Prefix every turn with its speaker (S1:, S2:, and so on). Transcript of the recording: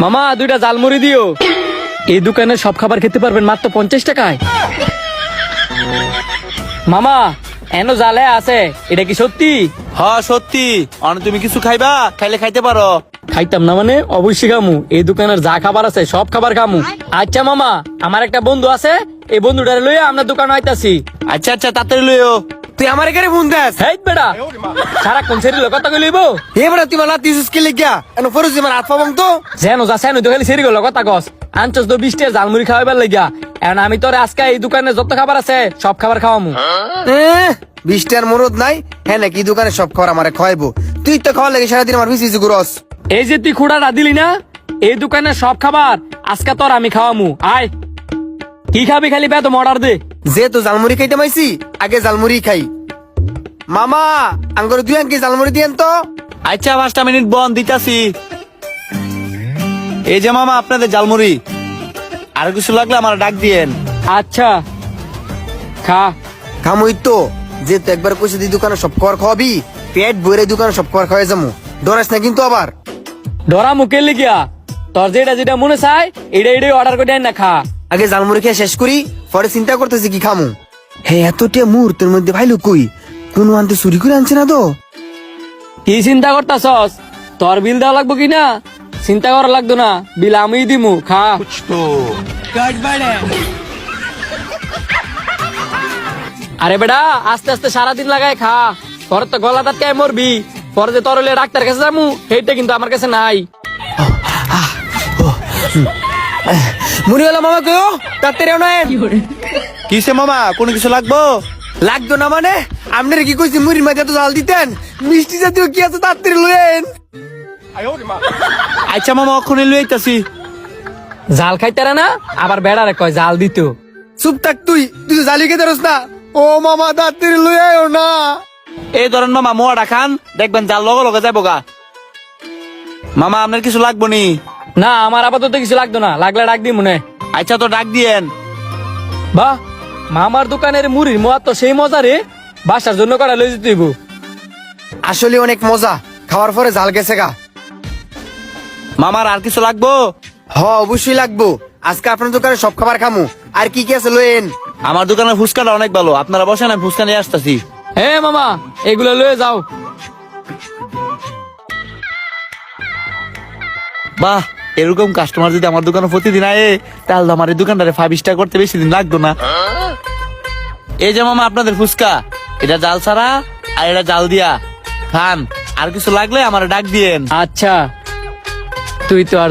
S1: মামা 2টা জালমুড়ি দিও। এই দোকানে সব খাবার খেতে পারবেন মাত্র 50 টাকায়। মামা এনো জালে আছে, এটা কি সত্যি?
S2: হ্যাঁ সত্যি। তুমি কিছু খাইবা? খাইলে খাইতে পারো।
S1: খাইতাম না মানে? অবশ্যই খামু। এই দোকানের যা খাবার আছে সব খাবার খামু। আচ্ছা মামা, আমার একটা বন্ধু আছে, এই বন্ধুটারে লইয়া আমরা দোকানে আইতাছি।
S2: আচ্ছা আচ্ছা, তাড়াতাড়ি লইও।
S3: তুই আমার এখানে ফোন দেস?
S1: হেই বেটা, সারাক্ষণ সেরিল কথা কইলিব।
S3: এবারে তুই মালা তিসুস কে লিগা এন ফরজ আমার হাত পাবং তো
S1: যেন যা সেন তো খালি সেরিল কথা কস। আনছস তো 20 টাকা জালমুড়ি খাওয়াইবার লাগিয়া। এখন আমি তোরে আজকে এই দোকানে যত খাবার আছে সব খাবার খাওয়ামু।
S3: 20টার মরদ নাই হ্যাঁ নাকি দোকানে সব খাবার আমারে খাওয়াইবো? তুই তো খাওয়া লাগে সারাদিন আমার বিসি গুরস।
S1: এই যে তুই খুঁড়াটা দিলি না, এই দোকানে সব খাবার আজকে তোর আমি খাওয়ামু। আয়, কি খাবি খালি বেদম অর্ডার দে।
S3: যে তো জালমুড়ি খাইতে মাইছি, আগে জালমুড়ি খাই। মামা আঙ্গুর 2 আঙ্কি জালমুড়ি দিয়েন তো।
S2: আচ্ছা 5টা মিনিট বন্ধ দিতাছি। এই যে মামা আপনাদের জালমুড়ি। আর কিছু লাগলে আমার ডাক দিয়েন।
S1: আচ্ছা খা।
S3: খামুই তো, যে তো একবার কইছে দি দোকানে সব খাবার খাওয়াবি, পেট ভরে দোকানে সব খাবার খাওয়াই যামু। ডরাস না কিন্তু আবার।
S1: ধরা মুখে লিখিয়া তোর যেটা যেটা মনে চায় এটাই অর্ডার করে আইন না খা।
S3: আগে জালমুড়ি খেয়ে শেষ করি, পরে চিন্তা করতেছি কি খামু। হে এতটা মুহূর্তের মধ্যে ভাইলো কই কোন আনতে চুরি করে আনছে না তো?
S1: কি চিন্তা করতাছস? তোর বিল দেওয়া লাগবো কিনা চিন্তা করা লাগতো না, বিল আমি দিমু। খা। আরে বেটা, আস্তে আস্তে সারাদিন লাগায় খা। তোর তো গলা দাঁত কে মরবি, পরে যে তোর হলে ডাক্তার কাছে যামু সেইটা কিন্তু আমার কাছে নাই।
S3: মুড়িওয়ালা মামা কইও তাড়াতাড়ি আনো।
S2: কিসে মামা, কোনো কিছু লাগবো?
S3: লাগতো না মানে? আপনারা কি কইছি মুড়ির মাঝে তো জাল দিতেন? মিষ্টি জাতীয় কি আছে তাড়াতাড়ি লয়েন।
S2: আচ্ছা মামা ওখানে লই আইতাছি।
S1: জাল খাইতারে না, আবার বেড়ারে কয় জাল দিত।
S3: চুপ থাক তুই, তুই তো জালি খেতে রস না। ও মামা তাড়াতাড়ি লয়েও না।
S2: এই ধরেন মামা মোয়াটা খান, দেখবেন জাল লগে লগে যাবো গা। মামা আপনার কিছু লাগবো নি?
S1: না আমার আপাতত কিছু লাগতো না, লাগলে ডাক দি মনে।
S2: আচ্ছা তো ডাক দিয়েন।
S1: বাহ, মামার দোকানের মুড়ির মোয়া তো সেই মজা রে, বাসার জন্য করা লই যেতে হইব।
S3: আসলে অনেক মজা, খাওয়ার পরে জাল গেছে গা।
S2: মামার আর কিছু লাগবো?
S3: হ অবশ্যই লাগবো, আজকে আপনার দোকানে সব খাবার খামু। আর কি কি আছে লয়েন।
S2: আমার দোকানের ফুচকাটা অনেক ভালো, আপনারা বসেন আমি ফুচকা নিয়ে আসতেছি।
S1: হে মামা, এগুলো লয়ে যাও।
S2: বাহ, এরকম কাস্টমার যদি আমার দোকানে প্রতিদিন আয়ে তাহলে আমার এই দোকানটারে 5 স্টার করতে বেশি দিন লাগতো না। এই যে মামা আপনাদের ফুচকা, এটা জাল ছাড়া আর এটা জাল দিয়া খান। আর কিছু লাগলে আমার ডাক দিয়েন।
S1: আচ্ছা, তুই তো আর